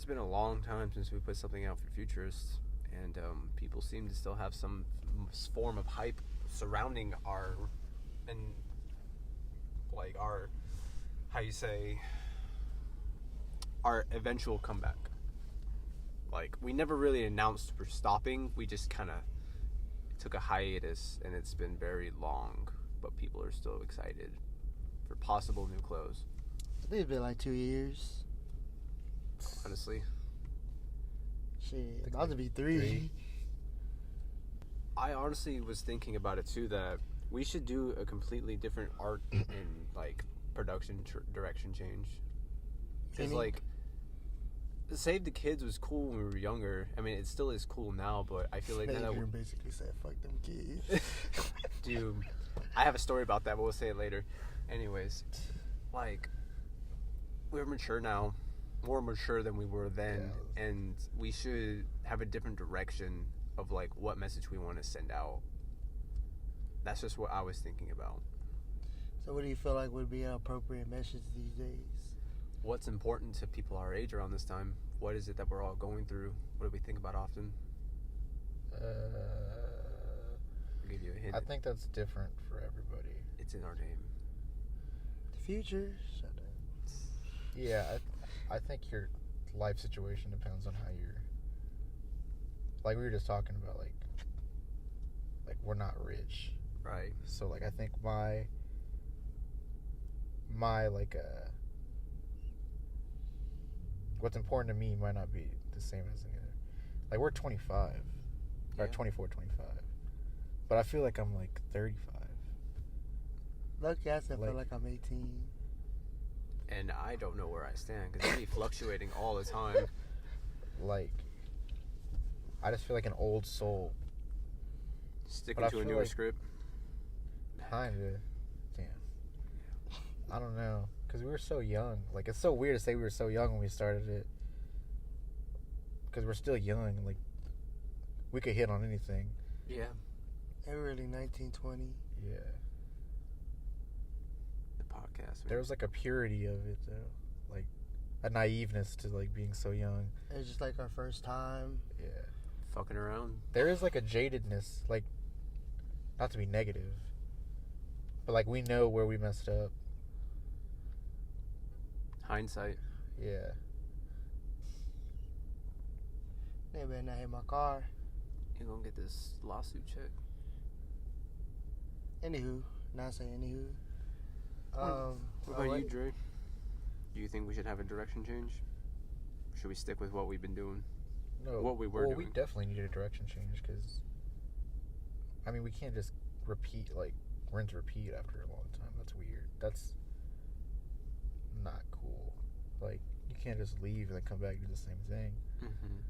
It's been a long time since we put something out for Futurist, and people seem to still have some form of hype surrounding our how you say, our eventual comeback. Like, we never really announced we're stopping. We just kind of took a hiatus, and it's been very long, but people are still excited for possible new clothes. I think it's been like 2 years. Honestly. Shit, about to be three. I honestly was thinking about it too, that we should do a completely different art and like production direction change. Because like, Save the Kids was cool when we were younger. I mean, it still is cool now, but I feel like now that basically said, "Fuck them kids." Dude, I have a story about that, but we'll say it later. Anyways, like, we're mature now, more mature than we were then, and we should have a different direction of like what message we want to send out. That's just what I was thinking about. So what do you feel like would be an appropriate message these days? What's important to people our age around this time? What is it that we're all going through? What do we think about often? I'll give you a hint. I think that's different for everybody. It's in our name. The future. Shut up. Yeah, I think your life situation depends on how you're. Like we were just talking about, like we're not rich, right? So like I think my like what's important to me might not be the same as any other. Like we're 25, or 24, 25, but I feel like I'm like 35. Lucky I feel like I'm 18. And I don't know where I stand because I be fluctuating all the time. Like, I just feel like an old soul. Sticking to a newer script? Kinda. Damn. I don't know. Because we were so young. Like, it's so weird to say we were so young when we started it. Because we're still young. Like, we could hit on anything. Yeah. And we're really 19, 20. Yeah. The podcast. Man. There was, like, a purity of it, though. Like, a naiveness to, like, being so young. It was just, like, our first time. Yeah. Fucking around. There is, like, a jadedness. Like, not to be negative. But, like, we know where we messed up. Hindsight. Yeah. They better not hit my car. You're gonna get this lawsuit check. Anywho. Not saying anywho. What about you, Dre? Do you think we should have a direction change? Or should we stick with what we've been doing? No. What we were doing? We definitely needed a direction change because, I mean, we can't just repeat, like, rinse repeat after a long time. That's weird. That's not cool. Like, you can't just leave and then come back and do the same thing. Mm-hmm.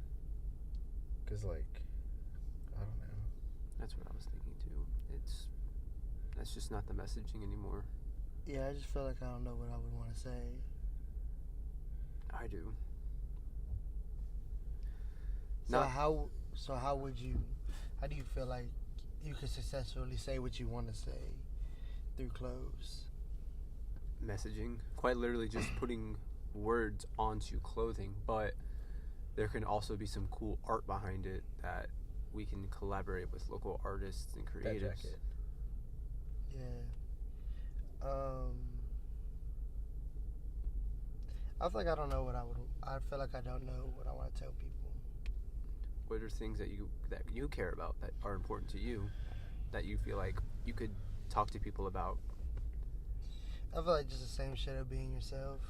Because, like, I don't know. That's what I was thinking, too. That's just not the messaging anymore. Yeah, I just feel like I don't know what I would want to say. I do. So how do you feel like you could successfully say what you want to say through clothes? Messaging. Quite literally just putting words onto clothing, but there can also be some cool art behind it that we can collaborate with local artists and creatives. That jacket. Yeah. I feel like I don't know what I feel like I don't know what I want to tell people. What are things that you care about that are important to you, that you feel like you could talk to people about? I feel like just the same shit of being yourself.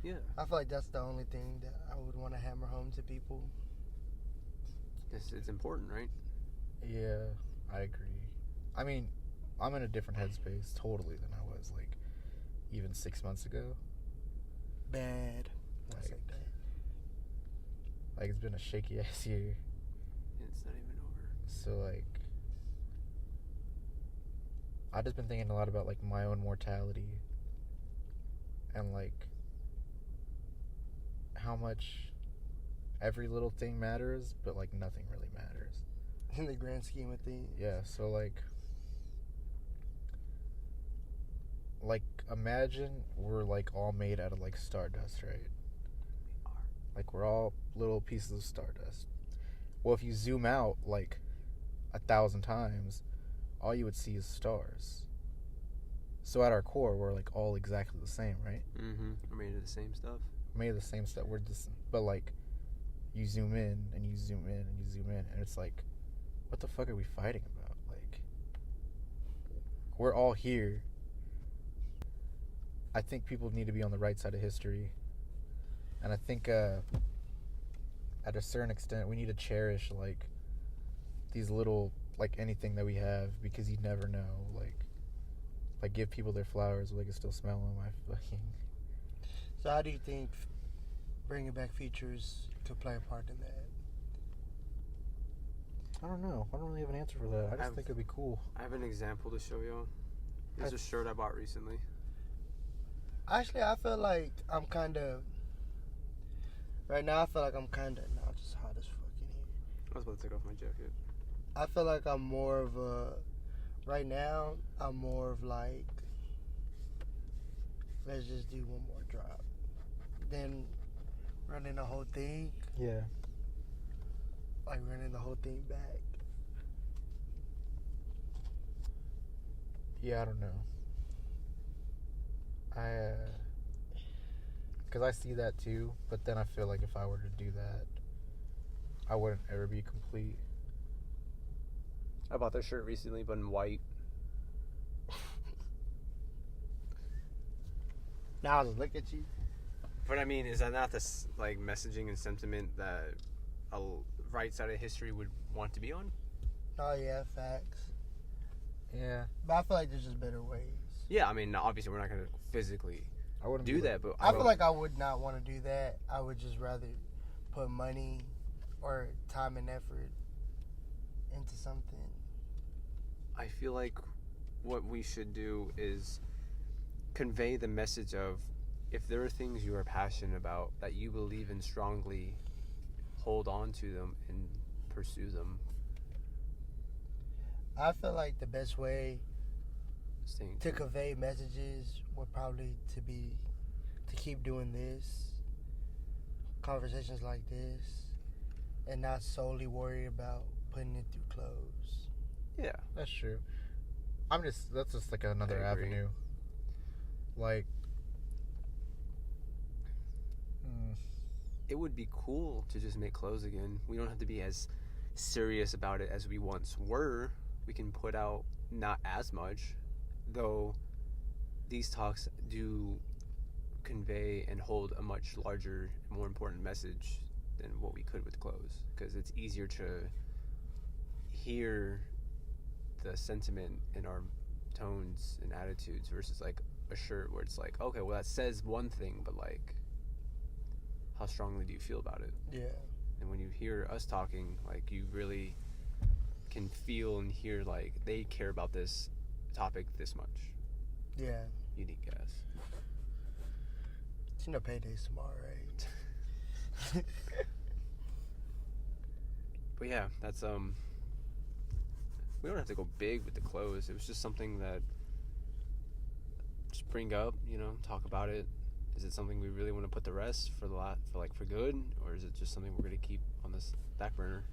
Yeah. I feel like that's the only thing that I would want to hammer home to people. It's important, right? Yeah, I agree. I mean, I'm in a different headspace totally than I was, like, even 6 months ago. Bad. Like, it's been a shaky ass year. It's not even over. So, like, I've just been thinking a lot about, like, my own mortality. And, like, how much every little thing matters, but, like, nothing really matters. In the grand scheme of things. Yeah, so, like, imagine we're, like, all made out of, like, stardust, right? Like, we're all little pieces of stardust. Well, if you zoom out, like, 1,000 times, all you would see is stars. So at our core, we're, like, all exactly the same, right? Mm-hmm. We're made of the same stuff. We're made of the same stuff. We're just, but, like, you zoom in, and you zoom in, and you zoom in, and it's like, what the fuck are we fighting about? Like, we're all here. I think people need to be on the right side of history. And I think at a certain extent we need to cherish like these little, like, anything that we have, because you never know. Like give people their flowers while they can still smell them. So how do you think bringing back features could play a part in that? I don't know. I don't really have an answer for that. I just think it'd be cool. I have an example to show you. There's a shirt I bought recently. Actually, I feel like I'm kind of... Right now, I feel like I'm kind of... No, it's just hot as fuck in here. I was about to take off my jacket. I feel like I'm more of a... Right now, I'm more of like... Let's just do one more drop. Then running the whole thing. Yeah. Like running the whole thing back. Yeah, I don't know. Because I see that too, but then I feel like if I were to do that, I wouldn't ever be complete. I bought this shirt recently, but in white. Now I just look at you. But I mean, is that not this like messaging and sentiment that a right side of history would want to be on? Oh yeah, facts. Yeah. But I feel like there's just better ways. Yeah, I mean, obviously we're not going to physically I wouldn't do that, but I feel like I would not want to do that. I would just rather put money or time and effort into something. I feel like what we should do is convey the message of, if there are things you are passionate about that you believe in strongly, hold on to them and pursue them. I feel like the best way Staying to true. convey messages would probably to keep doing this, conversations like this, and not solely worry about putting it through clothes. Yeah. That's true. That's just like another I agree. avenue. Like, It would be cool to just make clothes again. We don't have to be as serious about it as we once were. We can put out not as much, though these talks do convey and hold a much larger, more important message than what we could with clothes, because it's easier to hear the sentiment in our tones and attitudes versus like a shirt where it's like, okay, well that says one thing, but like, how strongly do you feel about it? Yeah. And when you hear us talking, like, you really can feel and hear like they care about this topic this much. Yeah. Unique guess. You know, payday's tomorrow, right? But yeah, that's we don't have to go big with the clothes. It was just something that just bring up, talk about it. Is it something we really want to put the rest for good, or is it just something we're going to keep on this back burner?